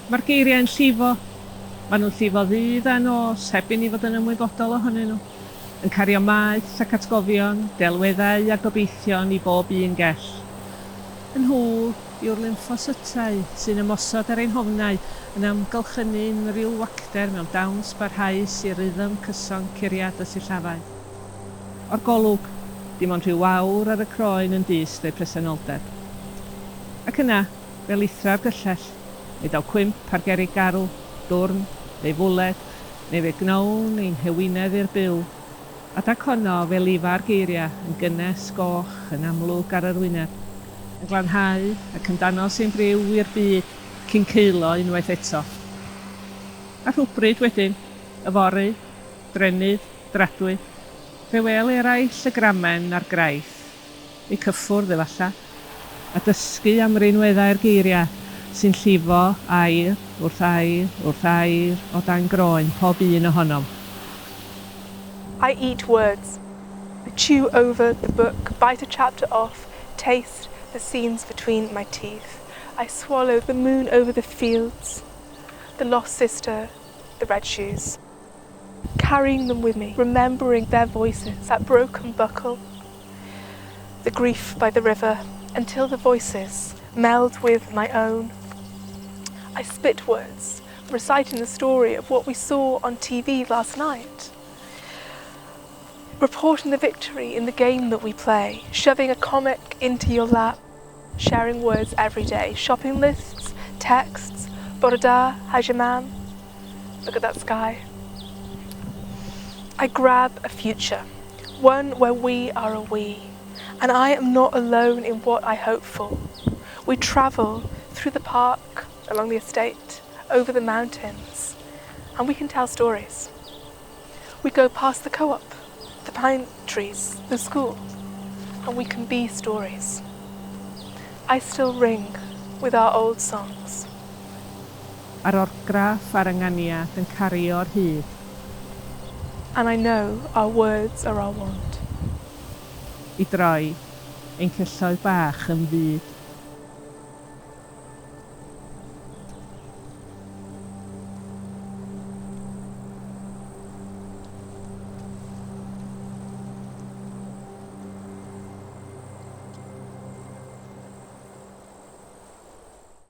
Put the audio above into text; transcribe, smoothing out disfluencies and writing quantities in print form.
Mae'r geiriau'n llifo. Maen nhw'n llifo ddydd a nos, heb i ni fod yn ymwybodol ohonyn nhw. Yn cario maeth ac atgofion, delweddau a gobeithion i bob un gell. Yn nhw yw'r lymffosytau sy'n ymosod ar ein hofnau yn amgylchynu unrhyw wacder mewn dawns barhaus i rythm cyson curiad y sillafau. O'r golwg, dim ond rhyw awr ar y croen yn dyst eu presenoldeb. Ac yna, fel eithra'r gyllell, neu daw cwymp ar gerrig garw, dwrn, neu fwled, neu fe gnown ein hewinedd i'r byw. Adag honno fel ifa'r geiriau yn gynnes goch yn amlwg ar yr wyneb, yn glanhau ac yn danos ein briw i'r byd cyn ceilo unwaith eto. A rhwbryd wedyn, y fory, drenydd, dradwy, fe wel eraill y gramen a'r graith, eu cyffwrdd efalla, a dysgu am rinweddau'r geiriau sy'n llifo air wrth air o dan groen pob un ohonom. I eat words. I chew over the book, bite a chapter off, taste the scenes between my teeth. I swallow the moon over the fields, the lost sister, the red shoes. Carrying them with me, remembering their voices, that broken buckle, the grief by the river, until the voices meld with my own. I spit words, reciting the story of what we saw on TV last night. Reporting the victory in the game that we play, shoving a comic into your lap, sharing words every day, shopping lists, texts, Boroda, how's your man? Look at that sky. I grab a future, one where we are a we, and I am not alone in what I hope for. We travel through the park, along the estate, over the mountains, and we can tell stories. We go past the co-op, the pine trees, the school, and we can be stories. I still ring with our old songs. A'r orgraff a'r ynganiad yn cario'r hyd. And I know our words are our want. I droi, ein celloedd bach yn fyd.